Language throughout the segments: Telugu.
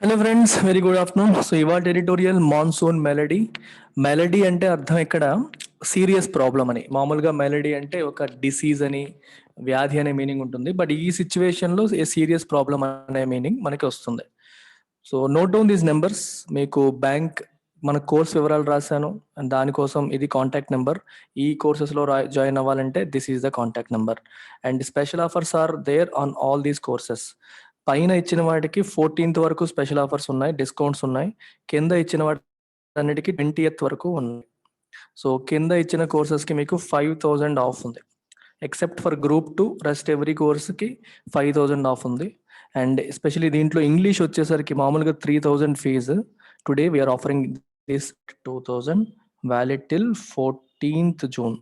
Hello friends, very good afternoon. So ఇవాళ ఎడిటోరియల్ మాన్సూన్ మెలడీ. మెలడీ అంటే అర్థం ఇక్కడ సీరియస్ ప్రాబ్లం అని. మామూలుగా మెలడీ అంటే ఒక డిసీజ్ అని, వ్యాధి అనే మీనింగ్ ఉంటుంది. బట్ ఈ సిచ్యువేషన్లో ఏ సీరియస్ ప్రాబ్లం అనే మీనింగ్ మనకి వస్తుంది. So note down these numbers. మీకు బ్యాంక్ మన కోర్స్ వివరాలు రాశాను, అండ్ దానికోసం ఇది కాంటాక్ట్ నెంబర్. ఈ కోర్సెస్లో జాయిన్ అవ్వాలంటే this is the contact number. And special offers are there on all these courses. పైన ఇచ్చిన వాటికి 14th వరకు స్పెషల్ ఆఫర్స్ ఉన్నాయి, డిస్కౌంట్స్ ఉన్నాయి. కింద ఇచ్చిన వాటి అన్నిటికీ 20th వరకు ఉన్నాయి. సో కింద ఇచ్చిన కోర్సెస్కి మీకు 5,000 ఆఫ్ ఉంది. Except for group 2, rest every కోర్స్కి 5,000 ఆఫ్ ఉంది. అండ్ ఎస్పెషలీ దీంట్లో ఇంగ్లీష్ వచ్చేసరికి మామూలుగా 3,000 fee. Today we're offering this 2,000 valid till 14th June.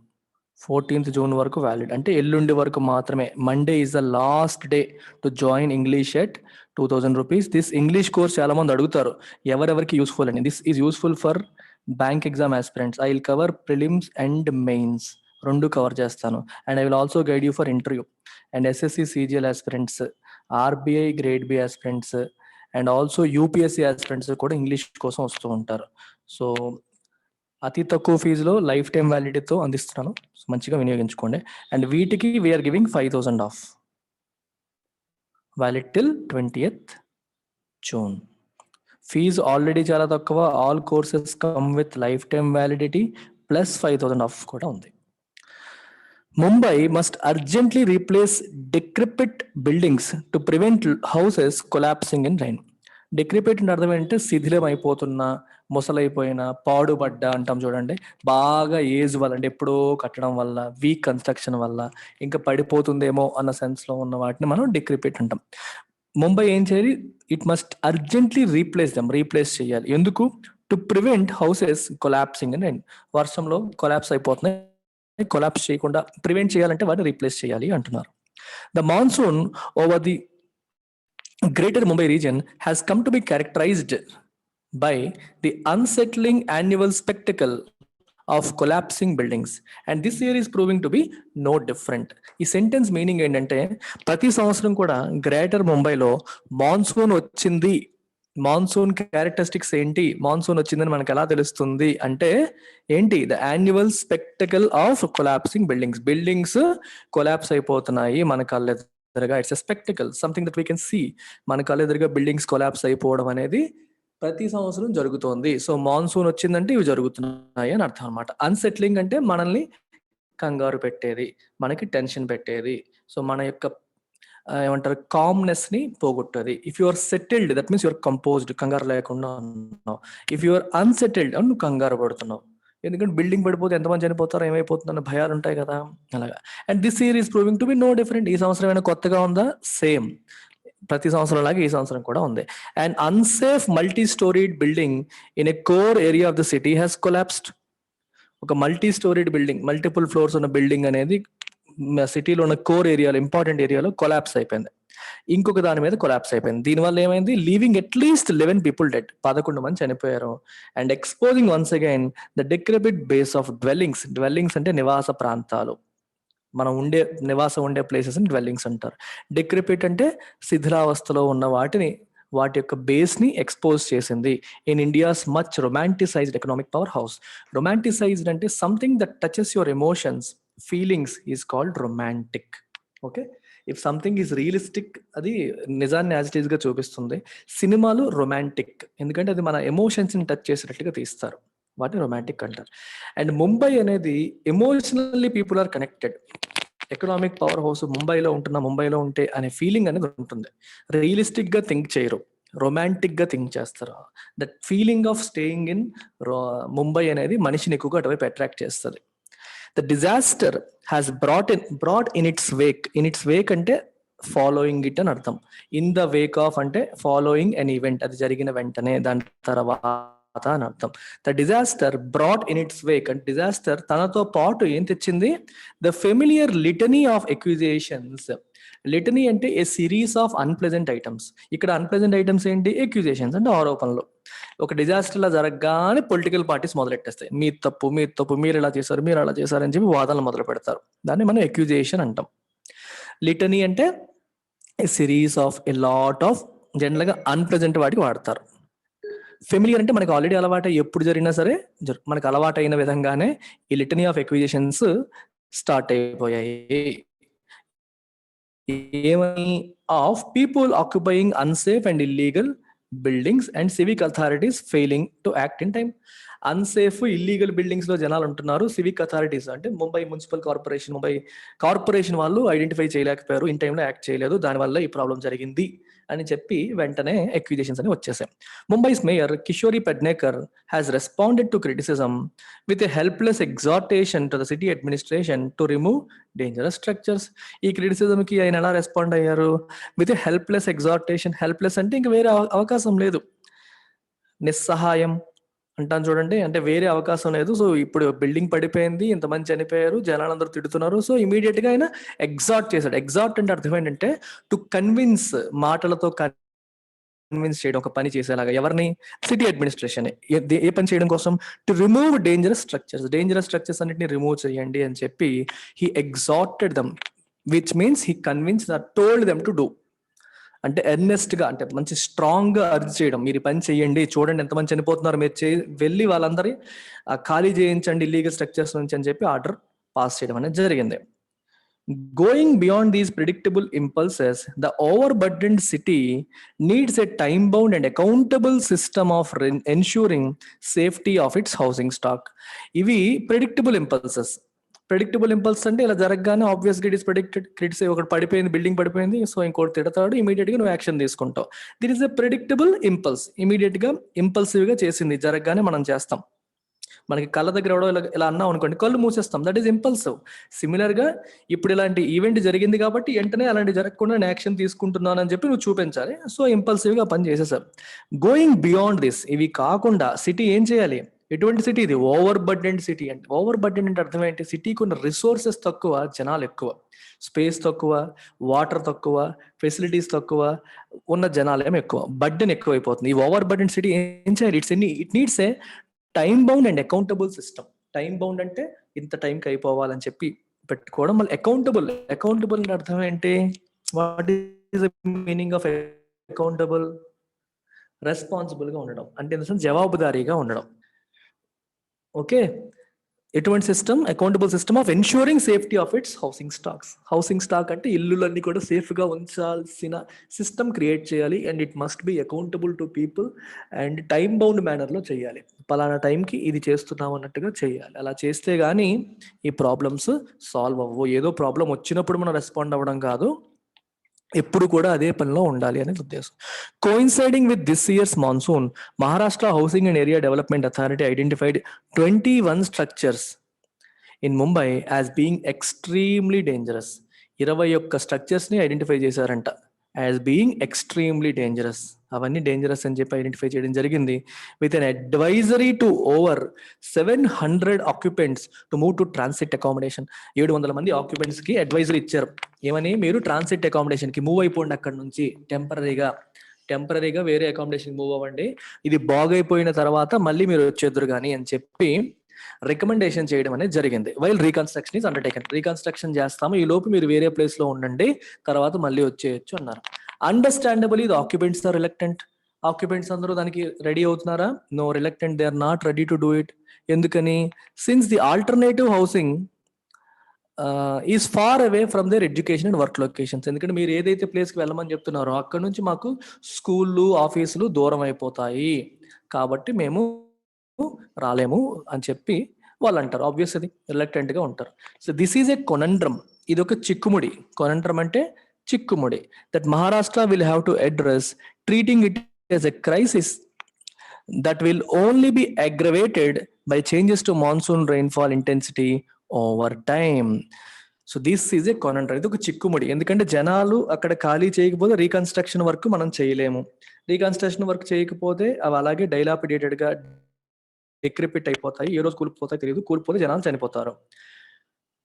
14th June వరకు వ్యాలిడ్, అంటే ఎల్లుండి వరకు మాత్రమే. Monday is the last day to join English at 2,000 rupees. This English course చాలా మంది అడుగుతారు ఎవరెవరికి యూస్ఫుల్ అని. This is useful for bank exam aspirants. I will cover prelims and mains, రెండు కవర్ చేస్తాను. And I will also guide you for interview and SSC CGL aspirants, RBI grade B aspirants, and also UPSC aspirants కూడా ఇంగ్లీష్ కోసం వస్తూ ఉంటారు. సో అతి తక్కువ ఫీజులో లైఫ్ టైం వ్యాలిడిటీతో అందిస్తున్నాను. సో మంచిగా వినియోగించుకోండి. అండ్ వీటికి we're giving 5,000 off, valid till 20th June. Fee already చాలా తక్కువ. All courses come with lifetime validity plus 5,000 off కూడా ఉంది. Mumbai must urgently replace decrepit buildings to prevent houses collapsing in rain. Decrepit అంటే అర్థం ఏంటంటే శిథిలం అయిపోతున్న, ముసలైపోయిన, పాడుబడ్డ అంటాం చూడండి. బాగా ఏజ్ వల్ల, అంటే ఎప్పుడో కట్టడం వల్ల, వీక్ కన్స్ట్రక్షన్ వల్ల ఇంకా పడిపోతుందేమో అన్న సెన్స్లో ఉన్న వాటిని మనం డిక్రిపిట్ అంటాం. ముంబై ఏం చేయాలి? ఇట్ మస్ట్ అర్జెంట్లీ రీప్లేస్ చేయాలి. ఎందుకు? To prevent houses collapsing in rain. వర్షంలో కొలాప్స్ అయిపోతున్నాయి, కొలాప్స్ చేయకుండా ప్రివెంట్ చేయాలంటే వాటిని రీప్లేస్ చేయాలి అంటున్నారు. The monsoon over the greater Mumbai region has come to be characterised by the unsettling annual spectacle of collapsing buildings, and this year is proving to be no different. ఈ సెంటెన్స్ మీనింగ్ ఏంటంటే ప్రతి సంవత్సరం కూడా గ్రేటర్ ముంబైలో మాన్సూన్ వచ్చింది. మాన్సూన్ క్యారెక్టరిస్టిక్స్ ఏంటి, మాన్సూన్ వచ్చిందని మనకు ఎలా తెలుస్తుంది అంటే ఏంటి? The annual spectacle of collapsing buildings collapse అయిపోతున్నాయి మన కళ్ళెదురుగా. It's a spectacle, something that we can see. మన కళ్ళెదురుగా బిల్డింగ్స్ కొలాప్స్ అయిపోవడం అనేది ప్రతి సంవత్సరం జరుగుతోంది. సో మాన్సూన్ వచ్చిందంటే ఇవి జరుగుతున్నాయి అని అర్థం అనమాట. అన్సెట్లింగ్ అంటే మనల్ని కంగారు పెట్టేది, మనకి టెన్షన్ పెట్టేది. సో మన యొక్క ఏమంటారు, కామ్నెస్ ని పోగొట్టేది. If you are settled, that means your composed, కంగారు లేకుండా ఉన్నావు. ఇఫ్ యు ఆర్ అన్సెటిల్డ్, నువ్వు కంగారు పడుతున్నావు. ఎందుకంటే బిల్డింగ్ పడిపోతే ఎంతమంది చనిపోతారో, ఏమైపోతుందన్న భయాలు ఉంటాయి కదా, అలాగా. And this year is proving to be no different. ఈ సంవత్సరం ఏమైనా కొత్తగా ఉందా? సేమ్, ప్రతి సంవత్సరం లాగా ఈ సంవత్సరం కూడా ఉంది. And unsafe multi storied building in a core area of the city has collapsed. ఒక multi storied building, multiple floors ఉన్న బిల్డింగ్ అనేది సిటీలో ఉన్న కోర్ ఏరియాలో, ఇంపార్టెంట్ ఏరియాలో కొలాప్స్ అయిపోయింది. ఇంకొక దాని మీద కొలాప్స్ అయిపోయింది. దీనివల్ల ఏమైంది? లీవింగ్ అట్లీస్ట్ 11 people డెడ్, 11 మంది చనిపోయారు. And exposing once again the decrepit base of dwellings అంటే నివాస ప్రాంతాలు, మనం నివాసం ఉండే ప్లేసెస్ ని డ్వెల్లింగ్స్ అంటారు. డిక్రిపిట్ అంటే శిథిలావస్థలో ఉన్న వాటి యొక్క బేస్ ని ఎక్స్పోజ్ చేసింది. In India's much romanticised economic powerhouse. Romanticised అంటే something that touches your emotions, feelings is called romantic. Okay, if something is realistic, అది నిజాన్ని యాజ్ ఇట్ ఈస్ గా చూపిస్తుంది. సినిమాలు రొమాంటిక్, ఎందుకంటే అది మన ఎమోషన్స్ ని టచ్ చేసేటట్టుగా తీస్తారు, వాటిని రొమాంటిక్ అంటారు. అండ్ ముంబై అనేది emotionally people are connected. Economic powerhouse ముంబైలో ఉంటే అనే ఫీలింగ్ అనేది ఉంటుంది. రియలిస్టిక్ గా థింక్ చేయరు, రొమాంటిక్ గా థింక్ చేస్తారు. That feeling of staying in Mumbai అనేది మనిషిని ఎక్కువగా అటువైపు అట్రాక్ట్ చేస్తుంది. The disaster has brought in its wake అంటే ఫాలోయింగ్ ఇట్ అని అర్థం. ఇన్ ద వేక్ ఆఫ్ అంటే ఫాలోయింగ్ అన్ ఈవెంట్, అది జరిగిన వెంటనే, దాని తర్వాత అని అర్థం. The disaster brought in its wake అంటే డిజాస్టర్ తనతో పాటు ఏం తెచ్చింది? The familiar litany of accusations. Litany అంటే a series of unpleasant items. ఇక్కడ అన్ప్లెజెంట్ ఐటమ్స్ ఏంటి? ఎక్యూజేషన్స్ అంటే ఆరోపణలు. ఒక డిజాస్టర్ లా జరగగానే పొలిటికల్ పార్టీస్ మొదలెట్టేస్తాయి, మీ తప్పు, మీరు ఇలా చేశారు, మీరు అలా చేశారు అని చెప్పి వాదనలు మొదలు పెడతారు. దాన్ని మనం ఎక్యూజేషన్ అంటాం. లిటనీ అంటే a series of a lot of జనరల్గా అన్ప్లెజెంట్ వాటికి వాడతారు. ఫెమిలియర్ అంటే మనకు ఆల్రెడీ అలవాటు, ఎప్పుడు జరిగినా సరే మనకు అలవాటు అయిన విధంగానే ఈ లిటనీ ఆఫ్ ఎక్విజిషన్స్ స్టార్ట్ అయిపోయాయి. ఏమని? Of people occupying unsafe and illegal buildings and civic authorities failing to act in time. Unsafe illegal buildings లో జనాలు ఉంటున్నారు, సివిక్ అథారిటీస్ అంటే Mumbai municipal corporation, Mumbai corporation వాళ్ళు ఐడెంటిఫై చేయలేకపోయారు, ఇన్ టైంలో యాక్ట్ చేయలేదు, దానివల్ల ఈ ప్రాబ్లం జరిగింది అని చెప్పి వెంటనే ఎక్విజిషన్స్ అని వచ్చేసాయి. Mumbai's mayor Kishori Pednekar has responded to criticism with a helpless exhortation to the city administration to remove dangerous structures. ఈ క్రిటిసిజం కి ఆయన ఎలా రెస్పాండ్ అయ్యారు? With a helpless exhortation. Helpless అంటే ఇంక వేరే అవకాశం లేదు, నిస్సహాయం అంటాను చూడండి, అంటే వేరే అవకాశం లేదు. సో ఇప్పుడు బిల్డింగ్ పడిపోయింది, ఇంతమంది చనిపోయారు, జనాలందరూ తిడుతున్నారు, సో ఇమీడియట్ గా ఆయన ఎగ్జార్ట్ చేశాడు. ఎగ్జార్ట్ అంటే అర్థం ఏంటంటే టు కన్విన్స్, మాటలతో కన్విన్స్ చేయడం, ఒక పని చేసేలాగా. ఎవరిని? City administration. ఏ పని చేయడం కోసం? To remove dangerous structures. Dangerous structures అన్నిటిని రిమూవ్ చేయండి అని చెప్పి he exhorted them, which means he convince told them to do. అంటే ఎర్నెస్ట్ గా, అంటే మంచి స్ట్రాంగ్ గా అర్జ్ చేయడం, మీరు పని చేయండి, చూడండి ఎంతమంది చనిపోతున్నారు, మీరు వెళ్ళి వాళ్ళందరి ఖాళీ చేయించండి ఇల్లీగల్ స్ట్రక్చర్స్ నుంచి అని చెప్పి ఆర్డర్ పాస్ చేయడం అనేది జరిగింది. Going beyond these predictable impulses, the overburdened city needs a time bound and accountable system of ensuring safety of its housing stock. ఇవి ప్రిడిక్టబుల్ ఇంపల్సెస్. ప్రెడిక్టబుల్ ఇంపల్స్ అంటే ఇలా జరగగానే ఆబ్వియస్ గా ఇట్ ఇస్ ప్రెడిక్టెడ్. క్రిటిసైజ్, ఒకటి పడిపోయింది, బిల్డింగ్ పడిపోయింది, సో ఇంకోటి తిడతాడు, ఇమీడియట్ గా నువ్వు యాక్షన్ తీసుకుంటావు. That is a predictable impulse. Immediate గా ఇంపల్సివ్ గా చేసింది, జరగగానే మనం చేస్తాం. మనకి కళ్ళ దగ్గర ఎవడో ఇలా అన్నాం అనుకోండి, కళ్ళు మూసేస్తాం, దట్ ఈస్ ఇంపల్సివ్. సిమిలర్ గా ఇప్పుడు ఇలాంటి ఈవెంట్ జరిగింది కాబట్టి వెంటనే అలాంటి జరగకుండా నేను యాక్షన్ తీసుకుంటున్నాను అని చెప్పి నువ్వు చూపించాలి. సో ఇంపల్సివ్ గా పని చేసేసారు. గోయింగ్ బియాండ్ దిస్, ఇవి కాకుండా సిటీ ఏం చేయాలి? ఎటువంటి సిటీ ఇది? Over burdened city. అంటే ఓవర్ బర్డెండ్ అంటే అర్థం ఏంటి? సిటీకి ఉన్న రిసోర్సెస్ తక్కువ, జనాలు ఎక్కువ, స్పేస్ తక్కువ, వాటర్ తక్కువ, ఫెసిలిటీస్ తక్కువ, ఉన్న జనాలు ఏమో ఎక్కువ, బర్డెన్ ఎక్కువ అయిపోతుంది. ఈ ఓవర్ బర్డెండ్ సిటీ ఏం చేయాలి? It needs a time bound and accountable system. Time bound అంటే ఇంత టైంకి అయిపోవాలని చెప్పి పెట్టుకోవడం. మళ్ళీ అకౌంటబుల్ అంటే అర్థం ఏంటి? What is the meaning of accountable? Responsible గా ఉండడం, అంటే ఇన్ ద సెన్స్ జవాబుదారీగా ఉండడం. ఓకే, ఎటువంటి system? Accountable system of ensuring safety of its housing stocks. Housing stock అంటే ఇల్లులన్నీ కూడా సేఫ్ గా ఉంచాల్సిన సిస్టమ్ క్రియేట్ చేయాలి. And it must be accountable to people and time bound manner లో చేయాలి. పలానా టైంకి ఇది చేస్తున్నాం అన్నట్టుగా చేయాలి. అలా చేస్తే గానీ ఈ ప్రాబ్లమ్స్ సాల్వ్ అవ్వవు. ఏదో ప్రాబ్లం వచ్చినప్పుడు మనం రెస్పాండ్ అవ్వడం కాదు, ఎప్పుడు కూడా అదే పనిలో ఉండాలి అనేది ఉద్దేశం. Coinciding with this years monsoon, Maharashtra housing and area development authority identified 21 structures in Mumbai as being extremely dangerous. 21 structures ని ఐడెంటిఫై చేశారంట యాజ్ బీయింగ్ ఎక్స్ట్రీమ్లీ డేంజరస్. అవన్నీ డేంజరస్ అని చెప్పి ఐడెంటిఫై చేయడం జరిగింది. With an advisory to over 700 occupants to move to transit accommodation. 700 మంది ఆక్యుపెంట్స్ కి అడ్వైజరీ ఇచ్చారు. ఏమని? మీరు ట్రాన్సిట్ అకామిడేషన్ కి మూవ్ అయిపోండి, అక్కడ నుంచి టెంపరీగా వేరే అకామిడేషన్ మూవ్ అవ్వండి, ఇది బాగైపోయిన తర్వాత మళ్ళీ మీరు వచ్చేద్దరు కానీ అని చెప్పి రికమెండేషన్ చేయడం అనేది జరిగింది. While reconstruction is undertaken. Reconstruction చేస్తాము, ఈ లోపు మీరు వేరే ప్లేస్ లో ఉండండి, తర్వాత మళ్ళీ వచ్చేయచ్చు అన్నారు. Understandably the occupants are reluctant. Occupants అందరూ దానికి రెడీ అవుతున్నారా? No, reluctant, they are not ready to do it. ఎందుకని? Since the alternative housing is far away from their education and work locations. ఎందుకంటే మీరు ఏదైతే ప్లేస్కి వెళ్ళమని చెప్తున్నారో అక్కడ నుంచి మాకు స్కూళ్ళు, ఆఫీసులు దూరం అయిపోతాయి, కాబట్టి మేము రాలేము అని చెప్పి వాళ్ళు అంటారు. ఆబ్వియస్ అది రిలక్టెంట్ గా ఉంటారు. So this is a conundrum. ఇది ఒక చిక్కుముడి. కొనండ్రమ్ అంటే చిక్కుముడి. That Maharashtra will have to address, treating it as a crisis that will only be aggravated by changes to monsoon rainfall intensity over time. So this is a conundrum. ఇది ఒక చిక్కుముడి. ఎందుకంటే జనాలు అక్కడ ఖాళీ చేయకపోతే రీకన్స్ట్రక్షన్ వర్క్ మనం చేయలేము. రీకన్స్ట్రక్షన్ వర్క్ చేయకపోతే అవి అలాగే డైలాపిడేటెడ్ గా డిక్రిపిట్ అయిపోతాయి. ఏ రోజు కూలిపోతాయి తెలియదు, కూలిపోతే జనాలు చనిపోతారు.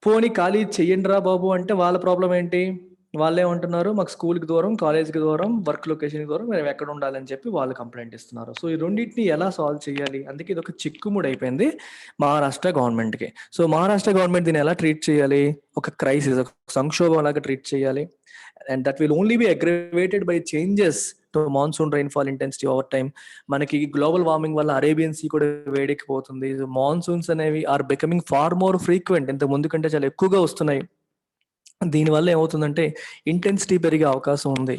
పోనీ ఖాళీ చెయ్యండి రా బాబు అంటే వాళ్ళ ప్రాబ్లం ఏంటి? వాళ్ళే ఉంటున్నారు, మాకు స్కూల్కి దూరం, కాలేజ్కి దూరం, వర్క్ లొకేషన్కి దూరం, మేము ఎక్కడ ఉండాలని చెప్పి వాళ్ళు కంప్లైంట్ ఇస్తున్నారు. సో ఈ రెండింటిని ఎలా సాల్వ్ చేయాలి? అందుకే ఇది ఒక చిక్కుముడి అయిపోయింది మహారాష్ట్ర గవర్నమెంట్కి. సో మహారాష్ట్ర గవర్నమెంట్ దీన్ని ఎలా ట్రీట్ చేయాలి? ఒక క్రైసిస్, ఒక సంక్షోభం లాగా ట్రీట్ చేయాలి. And that will only be aggravated by changes to so monsoon rainfall intensity over time, మనకి గ్లోబల్ వార్మింగ్ వల్ల అరేబియన్ సీ కూడా వేడెక్కిపోతుంది. మాన్సూన్స్ అనేవి are becoming far more frequent, ఇంత ముందు కంటే చాలా ఎక్కువగా వస్తున్నాయి. దీనివల్ల ఏమవుతుందంటే ఇంటెన్సిటీ పెరిగే అవకాశం ఉంది.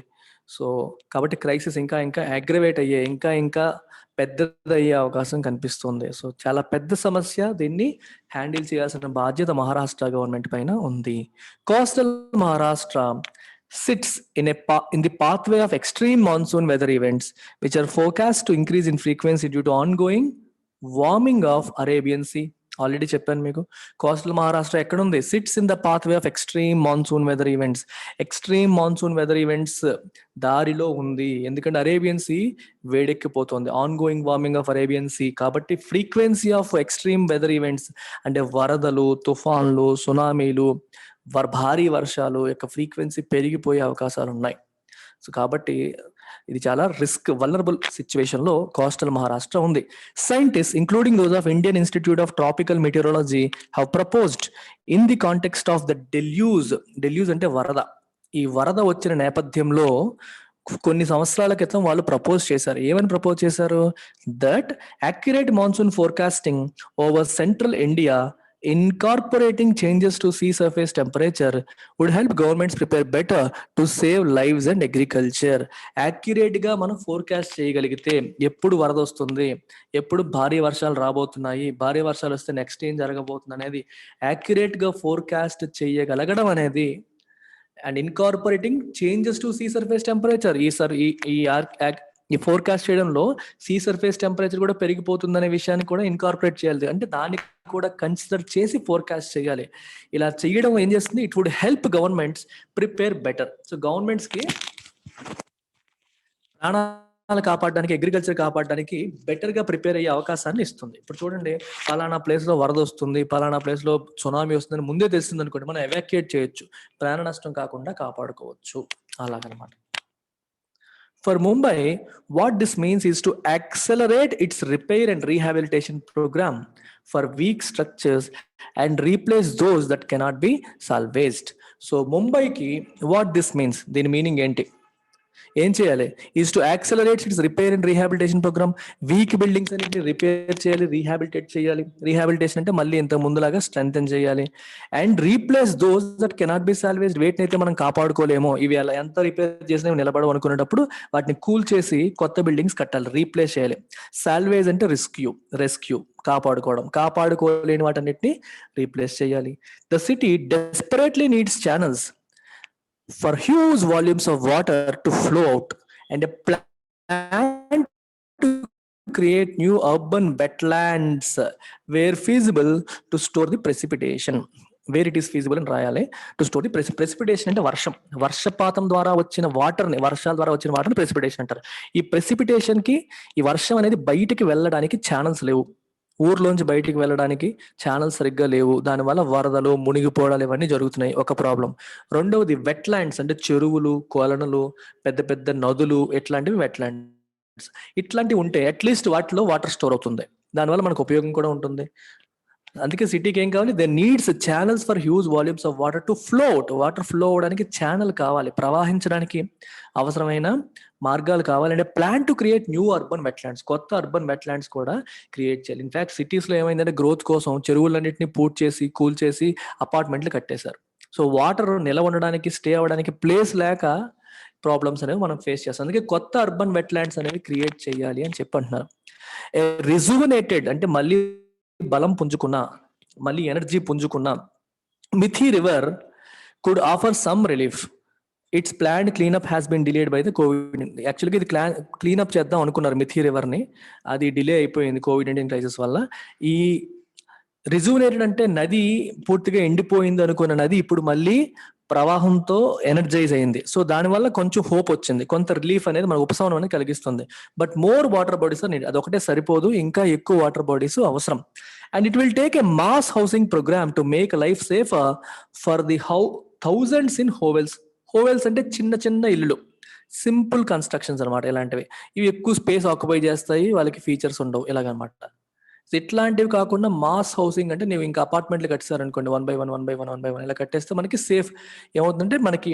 సో కాబట్టి క్రైసిస్ ఇంకా ఇంకా అగ్రవేట్ అయ్యే, ఇంకా ఇంకా పెద్దదయ్యే అవకాశం కనిపిస్తుంది. సో చాలా పెద్ద సమస్య, దీన్ని హ్యాండిల్ చేయాల్సిన బాధ్యత మహారాష్ట్ర గవర్నమెంట్ పైన ఉంది. Coastal Maharashtra sits in the pathway of extreme monsoon weather events, which are forecast to increase in frequency due to ongoing warming of Arabian Sea. Already చెప్పాను మీకు, కోస్టల్ మహారాష్ట్ర ఎక్కడ ఉంది? Sits in the pathway of extreme monsoon weather events. Extreme monsoon weather events దారిలో ఉంది, ఎందుకంటే అరేబియన్ సీ వేడెక్కిపోతుంది, ongoing warming of Arabian sea. కాబట్టి frequency of extreme weather events అంటే వరదలు, తుఫాన్లు, సునామీలు, భారీ వర్షాలు యొక్క ఫ్రీక్వెన్సీ పెరిగిపోయే అవకాశాలు ఉన్నాయి. సో కాబట్టి ఇది చాలా వల్నరబుల్ సిచ్యువేషన్ లో కోస్టల్ మహారాష్ట్ర ఉంది. Scientist including those of Indian institute of tropical meteorology have proposed in the context of the deluge అంటే వరద. ఈ వరద వచ్చిన నేపథ్యంలో కొన్ని సంవత్సరాల క్రితం వాళ్ళు ప్రపోజ్ చేశారు. ఏమని ప్రపోజ్ చేశారు? That accurate monsoon forecasting over central India incorporating changes to sea surface temperature would help governments prepare better to save lives and agriculture. Accurate గా మనం ఫోర్కాస్ట్ చేయగలిగితే ఎప్పుడు వరద వస్తుంది, ఎప్పుడు భారీ వర్షాలు రాబోతున్నాయి, భారీ వర్షాలు వస్తే నెక్స్ట్ ఏం జరగబోతుంది అనేది యాక్యురేట్ గా ఫోర్కాస్ట్ చేయగలగడం అనేది, and incorporating changes to see surface temperature, ఈ ఫోర్కాస్ట్ చేయడంలో సీ సర్ఫేస్ టెంపరేచర్ కూడా పెరిగిపోతుందనే విషయాన్ని కూడా ఇన్కార్పొరేట్ చేయాలి, అంటే దాన్ని కూడా కన్సిడర్ చేసి ఫోర్కాస్ట్ చేయాలి. ఇలా చేయడం ఏం చేస్తుంది? It would help governments prepare better. So governments కి ప్రాణాలు కాపాడడానికి, అగ్రికల్చర్ కాపాడడానికి బెటర్ గా ప్రిపేర్ అయ్యే అవకాశాన్ని ఇస్తుంది. ఇప్పుడు చూడండి, పలానా ప్లేస్ లో వరద వస్తుంది, పలానా ప్లేస్ లో సునామీ వస్తుందని ముందే తెలిసింది అనుకోండి, మనం ఎవాక్యుయేట్ చేయొచ్చు, ప్రాణ నష్టం కాకుండా కాపాడుకోవచ్చు. అలాగనమాట. For Mumbai, what this means is to accelerate its repair and rehabilitation program for weak structures and replace those that cannot be salvaged. So Mumbai ki what this means, దీని మీనింగ్ ఏంటి? ఏం చేయాలి? Is to accelerate its repair and rehabilitation programme. Weak buildings అన్నింటినీ రిపేర్ చేయాలి, రీహాబిలిటేట్ చేయాలి. రీహాబిలిటేషన్ అంటే మళ్ళీ ఇంత ముందులాగా స్ట్రెంథెన్ చేయాలి. And replace those that cannot be salvaged, వేటిని అయితే మనం కాపాడుకోలేమో, ఇవి అలా ఎంత రిపేర్ చేసినా నిలబడవు అనుకునేటప్పుడు వాటిని కూల్ చేసి కొత్త బిల్డింగ్స్ కట్టాలి, రీప్లేస్ చేయాలి. సాల్వేజ్ అంటే రెస్క్యూ, కాపాడుకోలేని వాటన్నిటిని రీప్లేస్ చేయాలి. The city desperately needs channels for huge volumes of water to flow out and a plan to create new urban wetlands where feasible to store the precipitation. Where it is feasible అని రాయాలి. టు స్టోర్ ది ప్రెసిపిటేషన్ అంటే వర్షపాతం ద్వారా వచ్చిన వాటర్ని, వర్షాల ద్వారా వచ్చిన వాటర్ని ప్రెసిపిటేషన్ అంటారు. ఈ ప్రెసిపిటేషన్ కి, ఈ వర్షం అనేది బయటికి వెళ్ళడానికి ఛానల్స్ లేవు, ఊర్లోంచి బయటికి వెళ్ళడానికి ఛానల్స్ సరిగ్గా లేవు, దానివల్ల వరదలు, మునిగిపోవడాలు ఇవన్నీ జరుగుతున్నాయి, ఒక ప్రాబ్లం. రెండవది వెట్లాండ్స్ అంటే చెరువులు, కొలనులు, పెద్ద పెద్ద నదులు, ఇట్లాంటివి వెట్లాండ్స్. ఇట్లాంటివి ఉంటే అట్లీస్ట్ వాటిలో వాటర్ స్టోర్ అవుతుంది, దానివల్ల మనకు ఉపయోగం కూడా ఉంటుంది. అందుకే సిటీకి ఏం కావాలి? They needs channels for huge volumes of water to flow out. Water flow అవడానికి ఛానల్ కావాలి, ప్రవహించడానికి అవసరమైన మార్గాలు కావాలి. అంటే plan to create new urban wetlands, కొత్త అర్బన్ వెట్లాండ్స్ కూడా క్రియేట్ చేయాలి. ఇన్ఫాక్ట్ సిటీస్ లో ఏమైందంటే గ్రోత్ కోసం చెరువులన్నింటినీ కూల్ చేసి అపార్ట్మెంట్లు కట్టేశారు. సో వాటర్ నిలవ ఉండడానికి, స్టే అవ్వడానికి ప్లేస్ లేక ప్రాబ్లమ్స్ అనేవి మనం ఫేస్ చేస్తాం. అందుకే కొత్త అర్బన్ వెట్లాండ్స్ అనేవి క్రియేట్ చేయాలి అని చెప్పి అంటున్నారు. రిజువనేటెడ్ అంటే మళ్ళీ బలం పుంజుకున్న, మళ్ళీ ఎనర్జీ పుంజుకున్న Mithi river could offer some relief. Its planned cleanup has been delayed by the Covid. యాక్చువల్గా ఇది క్లీనప్ చేద్దాం అనుకున్నారు మిథి రివర్ ని, అది డిలే అయిపోయింది కోవిడ్-19 క్రైసిస్ వల్ల. ఈ రిజువనేటెడ్ అంటే నది పూర్తిగా ఎండిపోయింది అనుకున్న నది ఇప్పుడు మళ్ళీ ప్రవాహంతో ఎనర్జైజ్ అయింది. సో దానివల్ల కొంచెం హోప్ వచ్చింది, కొంత రిలీఫ్ అనేది మన ఉపశమనం అనేది కలిగిస్తుంది. But more water bodies are needed. అదొకటే సరిపోదు, ఇంకా ఎక్కువ వాటర్ బాడీస్ అవసరం. And it will take a mass housing programme to make life safe for the thousands in hovels. Hovels అంటే చిన్న చిన్న ఇల్లులు, సింపుల్ కన్స్ట్రక్షన్స్ అనమాట. ఇలాంటివి ఇవి ఎక్కువ స్పేస్ ఆక్యుపై చేస్తాయి, వాళ్ళకి ఫీచర్స్ ఉండవు, ఇలాగనమాట. ఇట్లాంటివి కాకుండా మాస్ హౌసింగ్ అంటే ನೀವು ఇంకా అపార్ట్మెంట్లు కట్టారనుకోండి, 1 by 1 ఇలా కట్టేస్తే మనకి సేఫ్ ఏమవుతుందంటే మనకి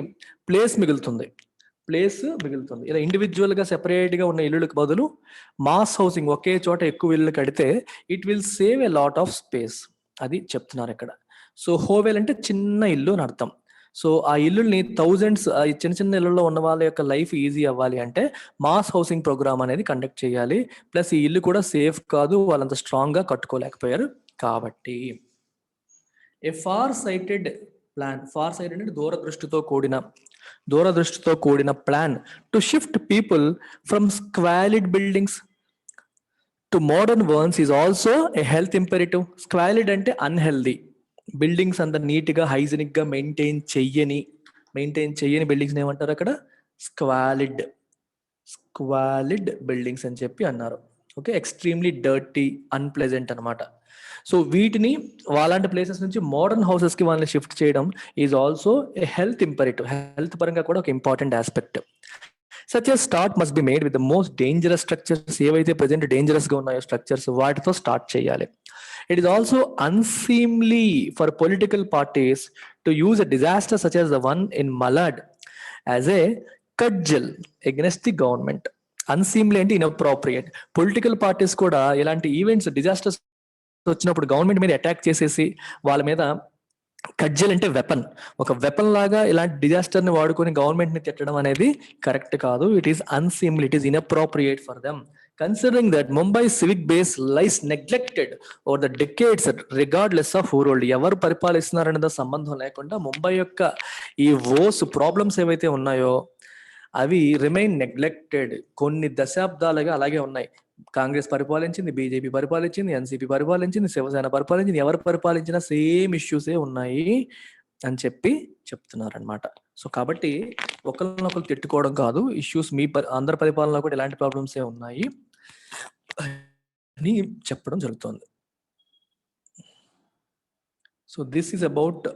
ప్లేస్ మిగులుతుంది. ప్లేస్ మిగులుతుంది. ఇలా ఇండివిజువల్ గా సెపరేట్ గా ఉన్న ఇల్లులకు బదులు మాస్ హౌసింగ్ ఒకే చోట ఎక్కువ ఇల్లు కడితే it will save a lot of space, అది చెప్తున్నారు ఇక్కడ. సో హోవెల్ అంటే చిన్న ఇల్లు అని అర్థం. సో ఆ ఇల్లుల్ని థౌజండ్స్, చిన్న చిన్న ఇళ్లలో ఉన్న వాళ్ళ యొక్క లైఫ్ ఈజీ అవ్వాలి అంటే మాస్ హౌసింగ్ ప్రోగ్రామ్ అనేది కండక్ట్ చేయాలి. ప్లస్ ఈ ఇల్లు కూడా సేఫ్ కాదు, వాళ్ళంత స్ట్రాంగ్ గా కట్టుకోలేకపోయారు కాబట్టి. A far sighted plan, far sighted అంటే దూరదృష్టితో కూడిన plan to shift people from squalid buildings to modern ones is also a health imperative. Squalid అంటే అన్హెల్దీ బిల్డింగ్స్, అంత నీట్ గా హైజీనిక్ గా మెయింటైన్ చెయ్యని బిల్డింగ్స్ ఏమంటారు అక్కడ? స్క్వాలిడ్ బిల్డింగ్స్ అని చెప్పి అన్నారు. ఓకే, ఎక్స్ట్రీమ్లీ డర్టీ, అన్ప్లెజెంట్ అనమాట. సో వీటిని అలాంటి ప్లేసెస్ నుంచి మోడర్న్ హౌసెస్ కి వాళ్ళని షిఫ్ట్ చేయడం is also a health imperative, health పరంగా కూడా ఒక important aspect. Such a start must be made with the most dangerous structures, ఏవైతే ప్రెసెంట్ డేంజరస్ గా ఉన్నాయో స్ట్రక్చర్స్ వాటితో స్టార్ట్ చేయాలి. It is also unseemly for political parties to use a disaster such as the one in Malad as a cudgel against the government. Unseemly అంటే inappropriate. Political parties కూడా ఇలాంటి ఈవెంట్స్, డిజాస్టర్స్ వచ్చినప్పుడు గవర్నమెంట్ మీద అటాక్ చేసేసి వాళ్ళ మీద కడ్జల్ అంటే వెపన్, ఒక వెపన్ లాగా ఇలాంటి డిజాస్టర్ ని వాడుకొని గవర్నమెంట్ ని తిట్టడం అనేది కరెక్ట్ కాదు. It is unseemly, it is inappropriate for them. Considering that Mumbai civic base lies neglected over the decades regardless of who ruled, ఎవరు పరిపాలిస్తున్నారనేది సంబంధం లేకుండా ముంబై యొక్క ఈ ప్రాబ్లమ్స్ ఏవైతే ఉన్నాయో అవి రిమైన్ నెగ్లెక్టెడ్, కొన్ని దశాబ్దాలుగా అలాగే ఉన్నాయి. కాంగ్రెస్ పరిపాలించింది, బీజేపీ పరిపాలించింది, ఎన్సీపీ పరిపాలించింది, శివసేన పరిపాలించింది, ఎవరు పరిపాలించినా సేమ్ ఇష్యూసే ఉన్నాయి అని చెప్తున్నారు అనమాట. సో కాబట్టి ఒకరినొకరు తిట్టుకోవడం కాదు, ఇష్యూస్ మీ అందరి పరిపాలనలో కూడా ఇలాంటి ప్రాబ్లమ్సే ఉన్నాయి అని చెప్పడం జరుగుతుంది. So this is about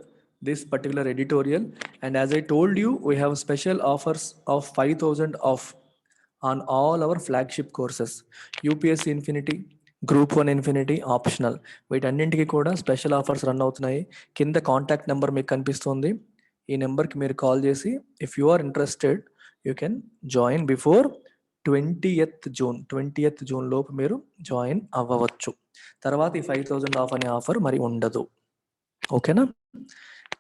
this particular editorial, and as I told you, we have special offers of 5,000 off on all our flagship courses. UPSC Infinity, Group 1 Infinity optional, వీటన్నింటికి కూడా స్పెషల్ ఆఫర్స్ రన్ అవుతున్నాయి. కింద కాంటాక్ట్ నెంబర్ మీకు కనిపిస్తుంది, ఈ నెంబర్కి మీరు కాల్ చేసి if you are interested you can join before 20th June లోపు మీరు జాయిన్ అవ్వవచ్చు. తర్వాత ఈ 5,000 ఆఫ్ అనే ఆఫర్ మరి ఉండదు. ఓకేనా?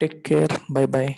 Take care. Bye bye.